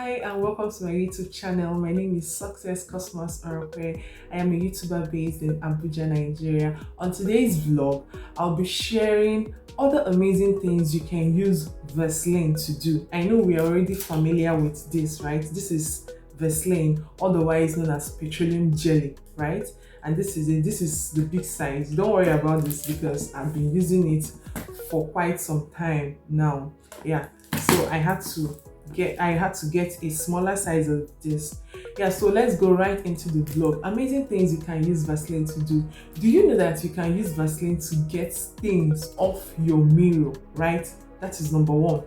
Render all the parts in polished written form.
Hi and welcome to my YouTube channel. My name is Success Cosmos Orope. I am a YouTuber based in Abuja, Nigeria. On today's vlog, I'll be sharing other amazing things you can use Vaseline to do. I know we are already familiar with this, right? This is Vaseline, otherwise known as petroleum jelly, right? And this is the big size. Don't worry about this because I've been using it for quite some time now. Yeah, so I had to get a smaller size of this. Yeah, so let's go right into the vlog. Amazing things you can use Vaseline to do. Do you know that you can use Vaseline to get stains off your mirror, right? That is number one.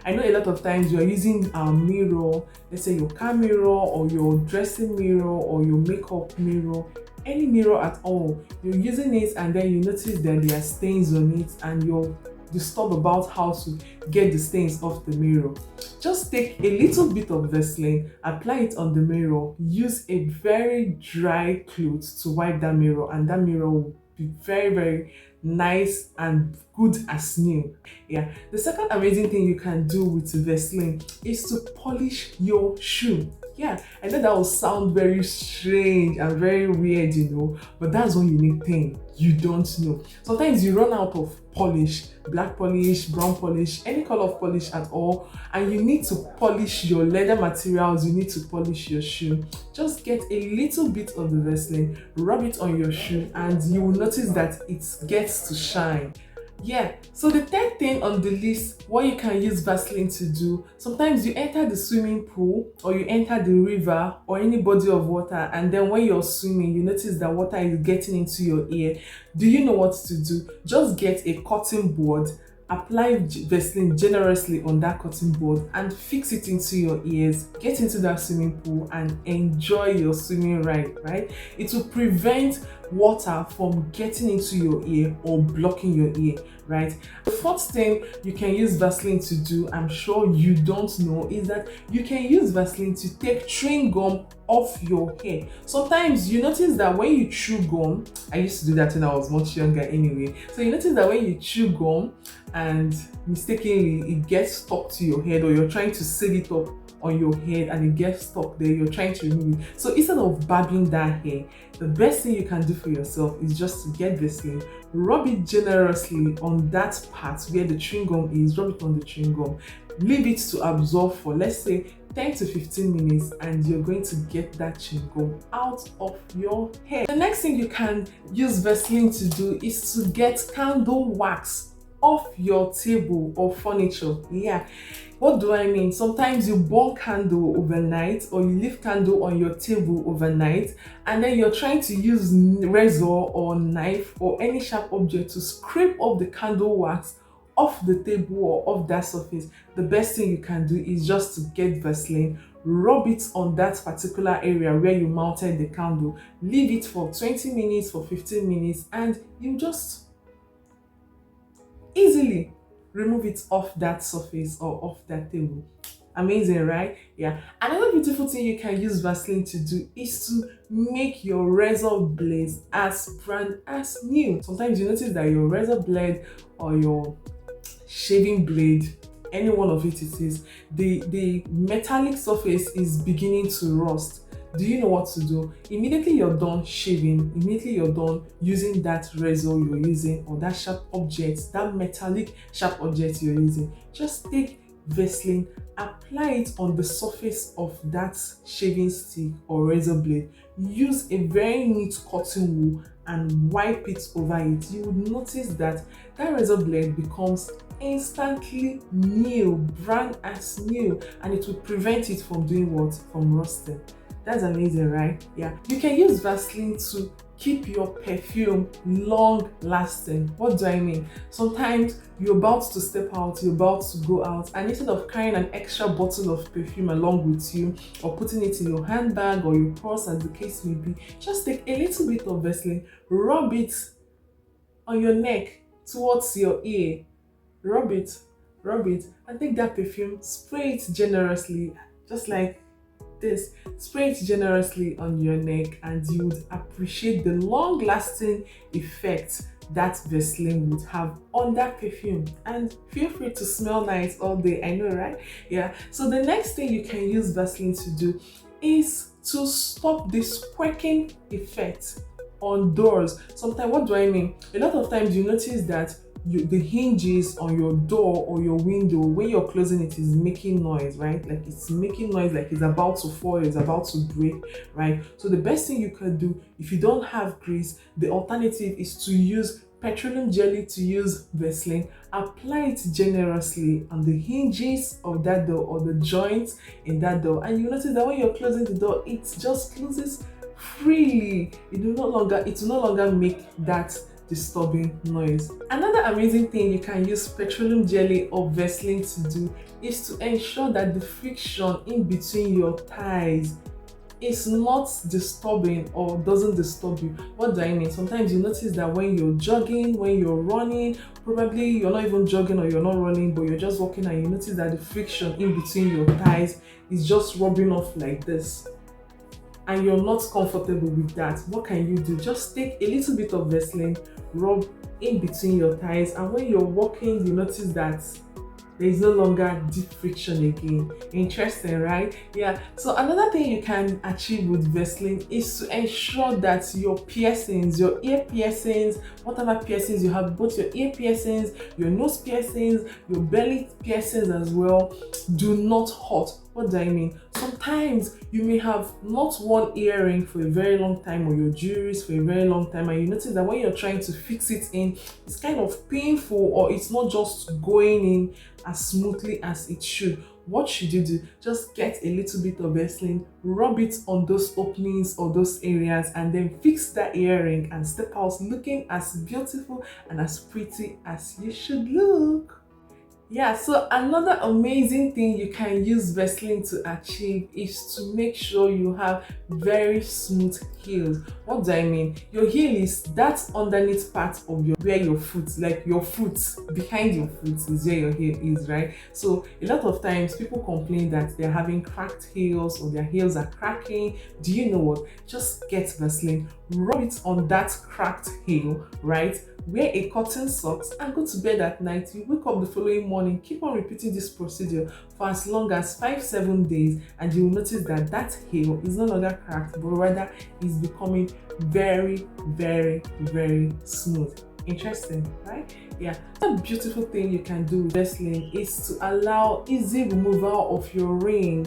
I know a lot of times you are using a mirror, let's say your car mirror or your dressing mirror or your makeup mirror, any mirror at all. You're using it and then you notice that there are stains on it and you're disturbed about how to get the stains off the mirror. Just take a little bit of Vaseline, apply it on the mirror, use a very dry cloth to wipe that mirror, and that mirror will be very nice and good as new. Yeah, the second amazing thing you can do with Vaseline is to polish your shoe. Yeah, I know that will sound very strange and very weird, but that's one unique thing you don't know. Sometimes you run out of polish, black polish, brown polish, any color of polish at all, and you need to polish your leather materials, you need to polish your shoe. Just get a little bit of the Vaseline, rub it on your shoe, and you will notice that it gets to shine. Yeah, so the third thing on the list, what you can use Vaseline to do, sometimes you enter the swimming pool or you enter the river or any body of water, and then when you're swimming, you notice that water is getting into your ear. Do you know what to do? Just get a cotton board, apply Vaseline generously on that cotton board and fix it into your ears. Get into that swimming pool and enjoy your swimming ride, right? It will prevent water from getting into your ear or blocking your ear, right? The fourth thing you can use Vaseline to do, I'm sure you don't know, is that you can use Vaseline to take chewing gum off your hair. Sometimes you notice that when you chew gum, I used to do that when I was much younger anyway, so you notice that when you chew gum and mistakenly it gets stuck to your head, or you're trying to seal it up on your head and it gets stuck there, you're trying to remove it. So instead of barbing that hair, the best thing you can do for yourself is just to get Vaseline, rub it generously on that part where the chewing gum is, rub it on the chewing gum, leave it to absorb for, let's say, 10 to 15 minutes, and you're going to get that chewing gum out of your hair. The next thing you can use Vaseline to do is to get candle wax off your table or furniture. Yeah, what do I mean? Sometimes you burn candle overnight or you leave candle on your table overnight, and then you're trying to use razor or knife or any sharp object to scrape off the candle wax off the table or off that surface. The best thing you can do is just to get Vaseline, rub it on that particular area where you mounted the candle, leave it for 20 minutes, for 15 minutes, and you just easily remove it off that surface or off that table. Amazing, right? Yeah. Another beautiful thing you can use Vaseline to do is to make your razor blades as brand as new. Sometimes you notice that your razor blade or your shaving blade, any one of it is, the metallic surface is beginning to rust. Do you know what to do? Immediately you're done shaving, immediately you're done using that razor you're using or that sharp object, that metallic sharp object you're using, just take Vaseline, apply it on the surface of that shaving stick or razor blade. Use a very neat cotton wool and wipe it over it. You would notice that that razor blade becomes instantly new, brand as new, and it will prevent it from doing what? From rusting. That's amazing, right? Yeah. You can use Vaseline to keep your perfume long lasting. What do I mean? Sometimes you're about to step out, you're about to go out, and instead of carrying an extra bottle of perfume along with you or putting it in your handbag or your purse, as the case may be, just take a little bit of Vaseline, rub it on your neck towards your ear, rub it, and take that perfume, spray it generously, just like this, spray it generously on your neck, and you would appreciate the long-lasting effect that Vaseline would have on that perfume. And feel free to smell nice all day, I know, right? Yeah. So the next thing you can use Vaseline to do is to stop the squeaking effect on doors. Sometimes, what do I mean? A lot of times you notice that the hinges on your door or your window, when you're closing it, is making noise, right? Like it's making noise, like it's about to fall, it's about to break, right? So the best thing you can do if you don't have grease, the alternative is to use petroleum jelly, to use Vaseline, apply it generously on the hinges of that door or the joints in that door, and you notice that when you're closing the door, it just closes freely. It will no longer make that disturbing noise. Another amazing thing you can use petroleum jelly or Vaseline to do is to ensure that the friction in between your thighs is not disturbing or doesn't disturb you. What do I mean? Sometimes you notice that when you're jogging, when you're running, probably you're not even jogging or you're not running, but you're just walking, and you notice that the friction in between your thighs is just rubbing off like this, and you're not comfortable with that. What can you do? Just take a little bit of Vaseline, rub in between your thighs, and when you're walking, you notice that there is no longer deep friction again. Interesting, right? Yeah. So another thing you can achieve with Vaseline is to ensure that your piercings, your ear piercings, whatever piercings you have, both your ear piercings, your nose piercings, your belly piercings as well, do not hurt. What do I mean? Sometimes you may have not worn earring for a very long time, or your jewelry for a very long time, and you notice that when you're trying to fix it in, it's kind of painful, or it's not just going in as smoothly as it should. What should you do? Just get a little bit of Vaseline, rub it on those openings or those areas, and then fix that earring and step out looking as beautiful and as pretty as you should look. Yeah, so another amazing thing you can use Vaseline to achieve is to make sure you have very smooth heels. What do I mean? Your heel is that underneath part of where your foot, like your foot, behind your foot is where your heel is, right? So a lot of times people complain that they're having cracked heels or their heels are cracking. Do you know what? Just get Vaseline, rub it on that cracked heel, right? Wear a cotton socks and go to bed at night. You wake up the following morning, keep on repeating this procedure for as long as 5-7 days, and you will notice that that heel is no longer cracked, but rather is becoming very, very, very smooth. Interesting, right? Yeah. Another beautiful thing you can do with Vaseline is to allow easy removal of your ring.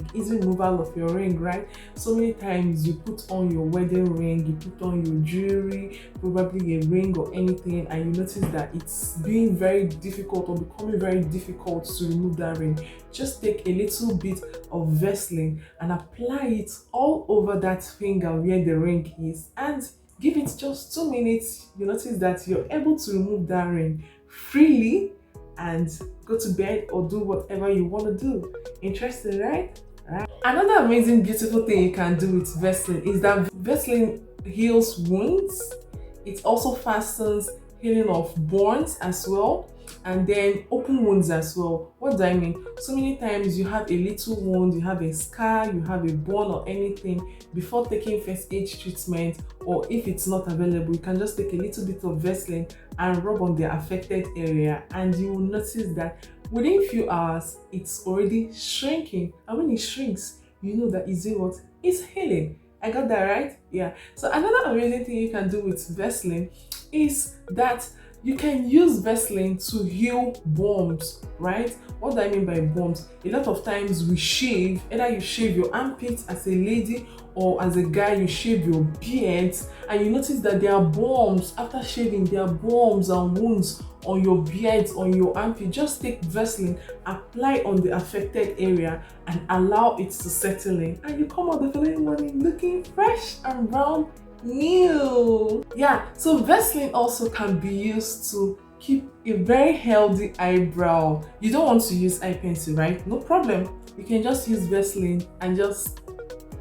Right? So many times you put on your wedding ring, you put on your jewelry, probably a ring or anything, and you notice that it's being very difficult or becoming very difficult to remove that ring. Just take a little bit of Vaseline and apply it all over that finger where the ring is, and give it just 2 minutes. You notice that you're able to remove that ring freely and go to bed or do whatever you want to do. Interesting, right? Another amazing, beautiful thing you can do with Vaseline is that Vaseline heals wounds. It also fastens healing of burns as well, and then open wounds as well. What do I mean? So many times you have a little wound, you have a scar, you have a burn or anything. Before taking first aid treatment, or if it's not available, you can just take a little bit of Vaseline and rub on the affected area, and you will notice that within a few hours it's already shrinking, and when it shrinks, you know that it's healing. I got that right? Yeah. So another amazing thing you can do with Vaseline is that you can use Vaseline to heal bumps, right? What do I mean by bumps? A lot of times we shave, either you shave your armpits as a lady, or as a guy you shave your beard, and you notice that there are bumps after shaving. There are bumps and wounds on your beard, on your armpit. Just take Vaseline, apply on the affected area, and allow it to settle in, and you come out the following morning looking fresh and brown new. Yeah, so Vaseline also can be used to keep a very healthy eyebrow. You don't want to use eye pencil, right? No problem. You can just use Vaseline and just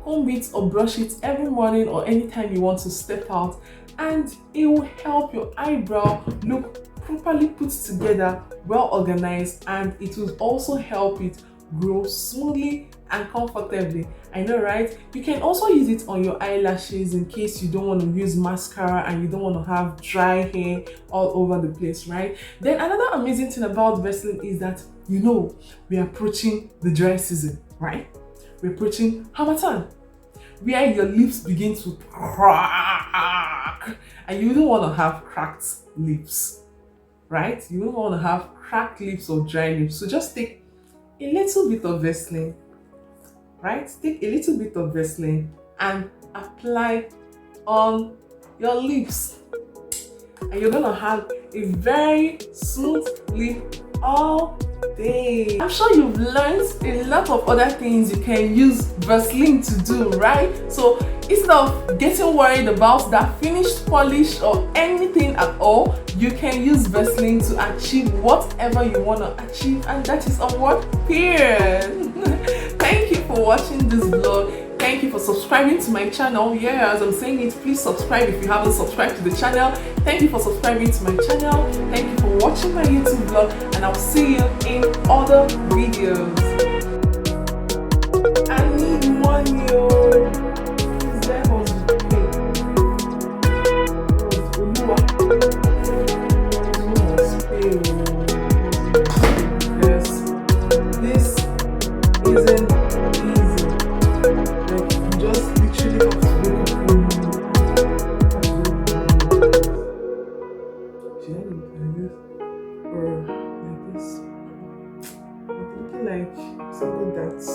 comb it or brush it every morning or anytime you want to step out, and it will help your eyebrow look properly put together, well organized, and it will also help it grow smoothly and comfortably. I know, right? You can also use it on your eyelashes in case you don't want to use mascara and you don't want to have dry hair all over the place, right? Then another amazing thing about Vaseline is that, we're approaching the dry season, right? We're approaching Hamatan, where your lips begin to crack, and you don't want to have cracked lips, right? You don't want to have cracked lips or dry lips. So just take a little bit of Vaseline, right? Take a little bit of Vaseline and apply on your lips, and you're gonna have a very smooth lip all day. I'm sure you've learned a lot of other things you can use Vaseline to do, right? So instead of getting worried about that finished polish or anything at all, you can use Vaseline to achieve whatever you want to achieve, and that is on what? Period. Thank you for watching this vlog. Thank you for subscribing to my channel. Yeah, as I'm saying it, please subscribe if you haven't subscribed to the channel. Thank you for subscribing to my channel. Thank you for watching my YouTube vlog, and I'll see you in other videos. I need money, oh. Please let us pay. Yes, this isn't easy. Like, you just literally have to wake up one morning. Should I look like this or like this? I'm thinking like something that's